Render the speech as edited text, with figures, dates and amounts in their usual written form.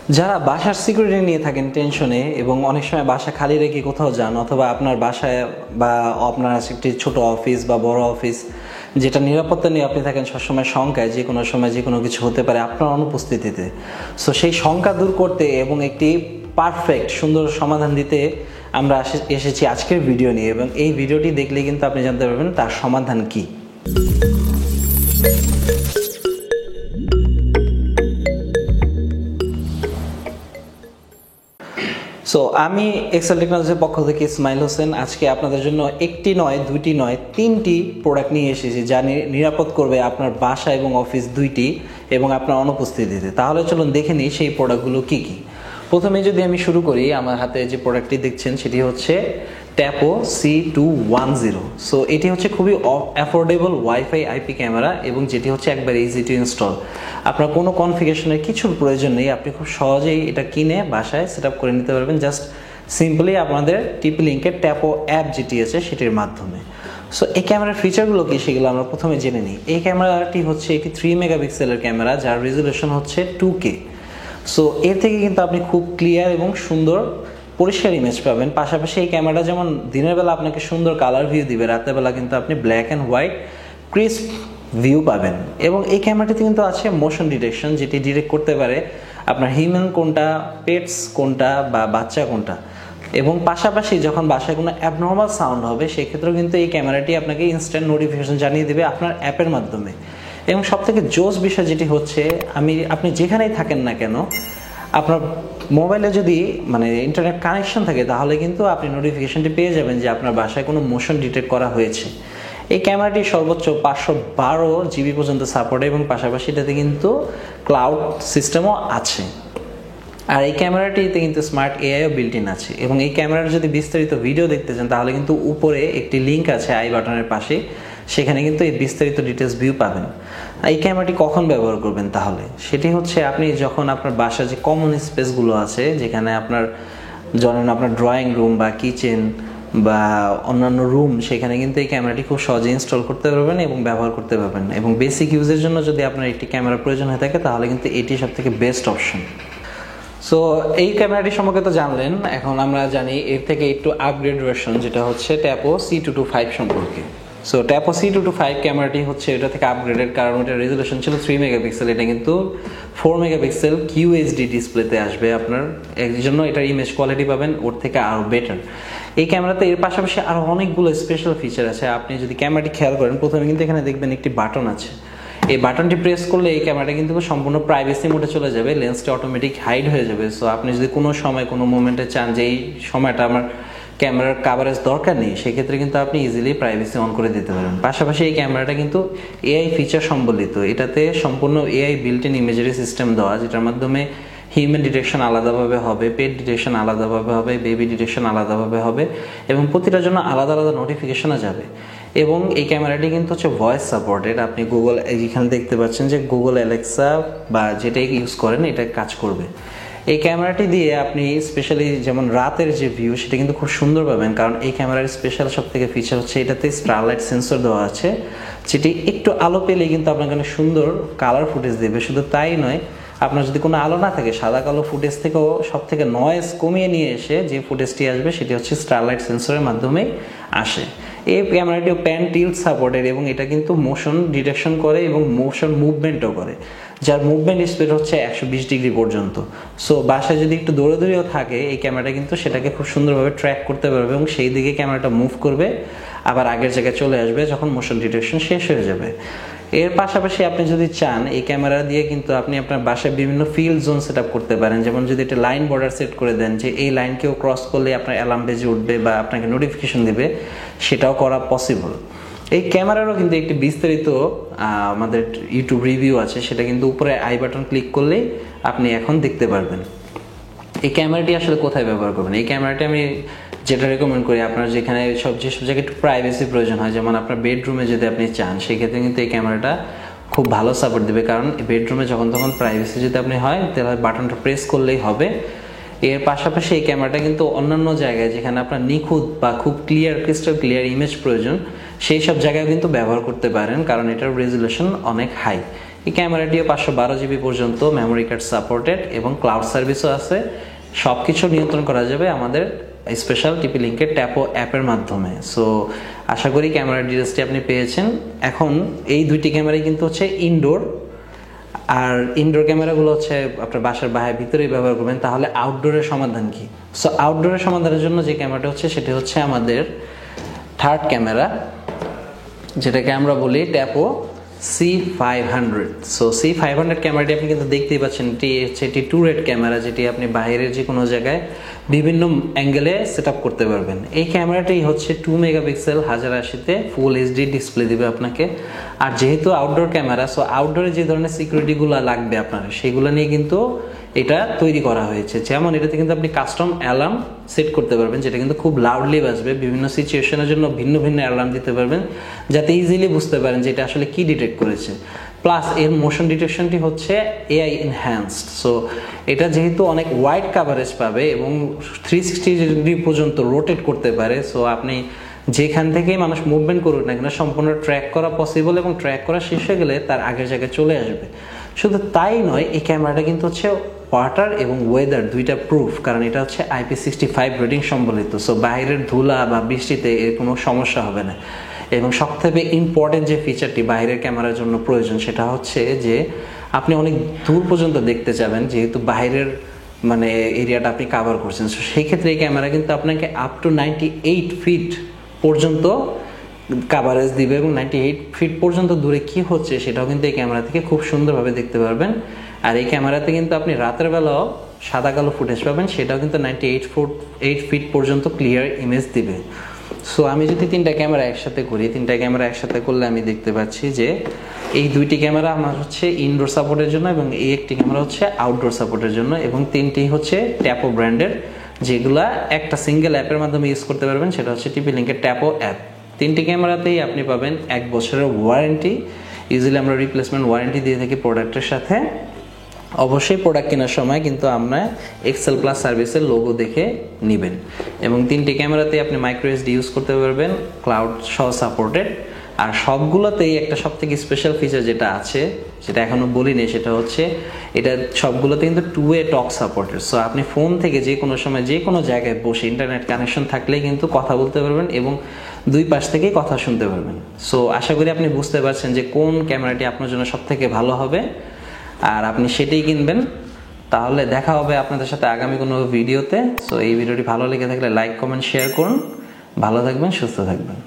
যারা বাসার সিকিউরিটি নিয়ে থাকেন টেনশনে এবং অনেক সময় বাসা খালি রেখে কোথাও যান, অথবা আপনার বাসায় বা আপনার একটি ছোট অফিস বা বড় অফিস যেটা নিরাপত্তা নিয়ে আপনি থাকেন সবসময় শঙ্কায়, যে কোনো সময় যে কোনো কিছু হতে পারে আপনার অনুপস্থিতিতে। সো সেই শঙ্কা দূর করতে এবং একটি পারফেক্ট সুন্দর সমাধান দিতে আমরা এসেছি আজকের ভিডিও নিয়ে, এবং এই ভিডিওটি দেখলে কিন্তু আপনি জানতে পারবেন তার সমাধান কী। সো আমি এক্সেল টেকনোলজির পক্ষ থেকে ইসমাইল হোসেন আজকে আপনাদের জন্য একটি নয়, দুইটি নয়, তিনটি প্রোডাক্ট নিয়ে এসেছি যা নিরাপদ করবে আপনার বাসা এবং অফিস দুইটি এবং আপনার অনুপস্থিতিতে। তাহলে চলুন দেখে নিই সেই প্রোডাক্টগুলো কী কী। প্রথমে যদি আমি শুরু করি, আমার হাতে যে প্রোডাক্টটি দেখছেন সেটি হচ্ছে ট্যাপো C210। সো এটি হচ্ছে খুবই অ্যাফোর্ডেবল ওয়াইফাই আইপি ক্যামেরা এবং যেটি হচ্ছে একবার ইজি টু ইনস্টল। আপনার কোনো কনফিগারেশনের কিছুর প্রয়োজন নেই, আপনি খুব সহজেই এটা কিনে বাসায় সেট আপ করে নিতে পারবেন জাস্ট সিম্পলি আপনাদের টিপি লিঙ্কের ট্যাপো অ্যাপ যেটি আছে সেটির মাধ্যমে। সো এই ক্যামেরার ফিচারগুলো কি সেগুলো আমরা প্রথমে জেনে নিই। এই ক্যামেরাটি হচ্ছে একটি 3 মেগাপিক্সেলের ক্যামেরা যার রেজুলেশন হচ্ছে 2K। সো এর থেকে কিন্তু আপনি খুব ক্লিয়ার এবং সুন্দর পরিষ্কার ইমেজ পাবেন। পাশাপাশি এই ক্যামেরাটা যেমন দিনের বেলা আপনাকে সুন্দর কালার ভিউ দিবে, রাতের বেলা কিন্তু আপনি black and white crisp view পাবেন। এবং এই ক্যামেরাটিতে কিন্তু আছে মোশন ডিটেকশন, যেটি ডিটেক্ট করতে পারে আপনার হিউম্যান কোনটা, পেটস কোনটা বা বাচ্চা কোনটা। এবং পাশাপাশি যখন বাসায় কোনো অ্যাবনর্মাল সাউন্ড হবে সেক্ষেত্রেও কিন্তু এই ক্যামেরাটি আপনাকে ইনস্ট্যান্ট নোটিফিকেশন জানিয়ে দেবে আপনার অ্যাপের মাধ্যমে। এবং সবথেকে জোস বিষয় যেটি হচ্ছে, আপনি যেখানেই থাকেন না কেন, আপনার মোবাইলে যদি ইন্টারনেট কানেকশন থাকে তাহলে কিন্তু আপনি নোটিফিকেশনটি পেয়ে যাবেন যে আপনার বাসায় কোনো মোশন ডিটেক্ট করা হয়েছে। এই ক্যামেরাটি সর্বোচ্চ 512 জিবি পর্যন্ত সাপোর্ট এবং পাশাপাশি এটাতে কিন্তু ক্লাউড সিস্টেমও আছে। আর এই ক্যামেরাটিতে কিন্তু স্মার্ট এআইও বিল্ট ইন আছে। এবং এই ক্যামেরার যদি বিস্তারিত ভিডিও দেখতে চান তাহলে কিন্তু উপরে একটি লিঙ্ক আছে আই বাটনের পাশে, সেখানে কিন্তু এই বিস্তারিত ডিটেলস ভিউ পাবেন। এই ক্যামেরাটি কখন ব্যবহার করবেন তাহলে সেটি হচ্ছে আপনি যখন আপনার বাসায় যে কমন স্পেসগুলো আছে, যেখানে আপনার আপনার ড্রয়িং রুম বা কিচেন বা অন্যান্য রুম, সেখানে কিন্তু এই ক্যামেরাটি খুব সহজে ইনস্টল করতে পারবেন এবং ব্যবহার করতে পারবেন। এবং বেসিক ইউজের জন্য যদি আপনার একটি ক্যামেরার প্রয়োজন হয়ে থাকে তাহলে কিন্তু এটি সবথেকে বেস্ট অপশন। সো এই ক্যামেরাটি সম্পর্কে তো জানলেন, এখন আমরা জানি এর থেকে একটু আপগ্রেড ভার্সন যেটা হচ্ছে ট্যাপো C225 সম্পর্কে। সো ট্যাপো C225 ক্যামেরাটি হচ্ছে এটা থেকে আপগ্রেডেড, কারণ এটার রেজুলেশন ছিল 3 মেগাপিক্সেল, এটা কিন্তু 4 মেগাপিক্সেল QHD ডিসপ্লেতে আসবে আপনার। এর জন্য এটার ইমেজ কোয়ালিটি পাবেন ওর থেকে আরও বেটার। এই ক্যামেরাতে এর পাশাপাশি আরও অনেকগুলো স্পেশাল ফিচার আছে। আপনি যদি ক্যামেরাটি খেয়াল করেন, প্রথমে কিন্তু এখানে দেখবেন একটি বাটন আছে। এই বাটনটি প্রেস করলে এই ক্যামেরাটা কিন্তু সম্পূর্ণ প্রাইভেসি মোডে চলে যাবে, লেন্সটা অটোমেটিক হাইড হয়ে যাবে। সো আপনি যদি কোনো সময় কোনো মোমেন্টে চান যে এই সময়টা আমার ক্যামেরার কাভারেজ দরকার নেই, সেক্ষেত্রে কিন্তু আপনি ইজিলি প্রাইভেসি অন করে দিতে পারেন। পাশাপাশি এই ক্যামেরাটা কিন্তু এআই ফিচার সম্বলিত, এটাতে সম্পূর্ণ AI built in imagery system দেওয়া, যেটার মাধ্যমে হিউম্যান ডিটেকশন আলাদাভাবে হবে, পেট ডিটেকশন আলাদাভাবে হবে, বেবি ডিটেকশন আলাদাভাবে হবে এবং প্রতিটার জন্য আলাদা আলাদা নোটিফিকেশনও যাবে। এবং এই ক্যামেরাটি কিন্তু হচ্ছে ভয়েস সাপোর্টেড। আপনি গুগল এখানে দেখতে পাচ্ছেন যে গুগল অ্যালেক্সা বা যেটাই ইউজ করেন এটা কাজ করবে। এই ক্যামেরাটি দিয়ে আপনি স্পেশালি যেমন রাতের যে ভিউ সেটা কিন্তু খুব সুন্দর পাবেন, কারণ এই ক্যামেরার স্পেশাল সব থেকে ফিচার হচ্ছে এটাতে স্টারলাইট সেন্সর দেওয়া আছে, যেটি একটু আলো পেলেই কিন্তু আপনাকে অনেক সুন্দর কালার ফুটেজ দেবে। শুধু তাই নয়, আপনার যদি কোনো আলো না থাকে, সাদা কালো ফুটেজ থেকেও সব থেকে নয়েজ কমিয়ে নিয়ে এসে যে ফুটেজটি আসবে সেটি হচ্ছে স্টারলাইট সেন্সরের মাধ্যমেই আসে। এই ক্যামেরাটিও প্যান টিল্ট সাপোর্টেড এবং এটা কিন্তু মোশন ডিটেকশন করে এবং মোশন মুভমেন্টও করে, যার মুভমেন্ট স্পিড হচ্ছে 120 ডিগ্রি পর্যন্ত। সো বাসায় যদি একটু দৌড়াদৌড়িও থাকে, এই ক্যামেরাটা কিন্তু সেটাকে খুব সুন্দরভাবে ট্র্যাক করতে পারবে এবং সেই দিকে ক্যামেরাটা মুভ করবে, আবার আগের জায়গায় চলে আসবে যখন মোশন ডিটেকশন শেষ হয়ে যাবে। এর পাশাপাশি আপনি যদি চান এই ক্যামেরা দিয়ে কিন্তু আপনি আপনার বাসায় বিভিন্ন ফিল্ড জোন সেট আপ করতে পারেন। যেমন যদি একটা লাইন বর্ডার সেট করে দেন যে এই লাইনকেও ক্রস করলে আপনার অ্যালার্ম বেজে উঠবে বা আপনাকে নোটিফিকেশন দেবে, সেটাও করা পসিবল। এই ক্যামেরারও কিন্তু একটি বিস্তারিত আমাদের ইউটিউব রিভিউ আছে, সেটা কিন্তু উপরে আই বাটন ক্লিক করলেই আপনি এখন দেখতে পারবেন। এই ক্যামেরাটি আসলে কোথায় ব্যবহার করবেন? এই ক্যামেরাটি আমি যেটা রেকমেন্ড করি, আপনার যেসব জায়গায় একটু প্রাইভেসি প্রয়োজন হয়, যেমন আপনার বেডরুমে যদি আপনি চান, সেক্ষেত্রে কিন্তু এই ক্যামেরাটা খুব ভালো সাপোর্ট দেবে, কারণ বেডরুমে যখন তখন প্রাইভেসি যদি আপনি হয় তাহলে বাটনটা প্রেস করলেই হবে। এর পাশাপাশি এই ক্যামেরাটা কিন্তু অন্যান্য জায়গায় যেখানে আপনার নিখুঁত বা খুব ক্রিস্টাল ক্লিয়ার ইমেজ প্রয়োজন, সেই সব জায়গায় কিন্তু ব্যবহার করতে পারেন, কারণ এটার রেজুলেশন অনেক হাই। এই ক্যামেরাটিও 512 জিবি পর্যন্ত মেমোরি কার্ড সাপোর্টেড এবং ক্লাউড সার্ভিসও আছে। সব কিছু নিয়ন্ত্রণ করা যাবে আমাদের স্পেশাল টিপি লিঙ্কের ট্যাপো অ্যাপের মাধ্যমে। সো আশা করি ক্যামেরার ডিটেলসটি আপনি পেয়েছেন। এখন এই দুইটি ক্যামেরাই কিন্তু হচ্ছে ইনডোর, আর ইনডোর ক্যামেরাগুলো হচ্ছে আপনার বাসার বাইরে ভিতরেই ব্যবহার করবেন। তাহলে আউটডোরের সমাধান কি? সো আউটডোরের সমাধানের জন্য যে ক্যামেরাটা হচ্ছে সেটা হচ্ছে আমাদের থার্ড ক্যামেরা, যেটাকে আমরা বলি ট্যাপো C500। সো C500 ক্যামেরাটি আপনি কিন্তু দেখতেই পাচ্ছেন, এটি টু রেড ক্যামেরা, যেটি আপনি বাইরের যে কোনো জায়গায় বিভিন্ন অ্যাঙ্গেলে সেট আপ করতে পারবেন। এই ক্যামেরাটি হচ্ছে 2 মেগাপিক্সেল 1080-তে ফুল এইচডি ডিসপ্লে দেবে আপনাকে। আর যেহেতু আউটডোর ক্যামেরা, সো আউটডোরে যে ধরনের সিকিউরিটিগুলো লাগবে আপনার, সেগুলো নিয়ে কিন্তু এটা তৈরি করা হয়েছে। যেমন এটাতে কিন্তু আপনি কাস্টম অ্যালার্ম সেট করতে পারবেন, যেটা কিন্তু খুব লাউডলি বাজবে। বিভিন্ন সিচুয়েশনের জন্য ভিন্ন ভিন্ন অ্যালার্ম দিতে পারবেন, যাতে ইজিলি বুঝতে পারেন যে এটা আসলে কি ডিটেক্ট করেছে। প্লাস এর মোশন ডিটেকশনটি হচ্ছে এআই এনহ্যান্সড। সো এটা যেহেতু অনেক ওয়াইড কাভারেজ পাবে এবং 360 ডিগ্রি পর্যন্ত রোটেট করতে পারে, সো আপনি যেখান থেকেই মানুষ মুভমেন্ট করুক না কেন সম্পূর্ণ ট্র্যাক করা পসিবল, এবং ট্র্যাক করা শেষ হয়ে গেলে তার আগের জায়গায় চলে আসবে। শুধু তাই নয়, এই ক্যামেরাটা কিন্তু হচ্ছে ওয়াটার এবং ওয়েদার দুইটা প্রুফ, কারণ এটা হচ্ছে IP65 রেটিং সম্বলিত। সো বাইরের ধুলা বা বৃষ্টিতে এর কোনো সমস্যা হবে না। এবং সবথেকে ইম্পর্টেন্ট যে ফিচারটি বাইরের ক্যামেরার জন্য প্রয়োজন, সেটা হচ্ছে যে আপনি অনেক দূর পর্যন্ত দেখতে চাবেন, যেহেতু বাইরের মানে এরিয়াটা আপনি কাভার করছেন। সো সেই ক্ষেত্রে এই ক্যামেরা কিন্তু আপনাকে আপ টু 98 ফিট পর্যন্ত কাভারেজ দিবে, এবং 98 ফিট পর্যন্ত দূরে কি হচ্ছে সেটাও কিন্তু এই ক্যামেরা থেকে খুব সুন্দরভাবে দেখতে পারবেন। আর এই ক্যামেরাতে কিন্তু আপনি রাতের বেলাও সাদা কালো ফুটেজ পাবেন, সেটাও কিন্তু 98 ফিট পর্যন্ত ক্লিয়ার ইমেজ দিবে। সো আমি যদি তিনটা ক্যামেরা একসাথে করি, তিনটা ক্যামেরা একসাথে করলে আমি দেখতে পাচ্ছি যে এই দুইটি ক্যামেরা আমার হচ্ছে ইনডোর সাপোর্টের জন্য, এবং এই একটি ক্যামেরা হচ্ছে আউটডোর সাপোর্টের জন্য, এবং তিনটি হচ্ছে ট্যাপো ব্র্যান্ডের, যেগুলা একটা সিঙ্গেল অ্যাপের মাধ্যমে ইউজ করতে পারবেন, সেটা হচ্ছে টিপি লিঙ্কের ট্যাপো অ্যাপ। তিনটি ক্যামেরাতেই আপনি পাবেন 1 বছরের ওয়ারেন্টি। ইউজুয়ালি আমরা রিপ্লেসমেন্ট ওয়ারেন্টি দিয়ে থাকি প্রোডাক্টের সাথে। অবশ্যই প্রোডাক্ট কেনার সময় কিন্তু আমরা এক্সেল প্লাস সার্ভিসের লোগো দেখে নেবেন। এবং তিনটি ক্যামেরাতেই আপনি মাইক্রো এসডি ইউজ করতে পারবেন, ক্লাউড সহ সাপোর্টেড। আর সবগুলোতেই একটা সবথেকে স্পেশাল ফিচার যেটা আছে, সেটা এখনো বলিনি, সেটা হচ্ছে এটা সবগুলোতে কিন্তু 2-ওয়ে টক সাপোর্টেড। সো আপনি ফোন থেকে যে কোনো সময় যে কোনো জায়গায় বসে ইন্টারনেট কানেকশন থাকলেই কিন্তু কথা বলতে পারবেন এবং দুই পাশ থেকেই কথা শুনতে পারবেন। সো আশা করি আপনি বুঝতে পারছেন যে কোন ক্যামেরাটি আপনার জন্য সবথেকে ভালো হবে, আর আপনি সেটাই কিনবেন। তাহলে দেখা হবে আপনাদের সাথে আগামী কোনো ভিডিওতে। সো এই ভিডিওটি ভালো লেগে থাকলে লাইক, কমেন্ট, শেয়ার করুন। ভালো থাকবেন, সুস্থ থাকবেন।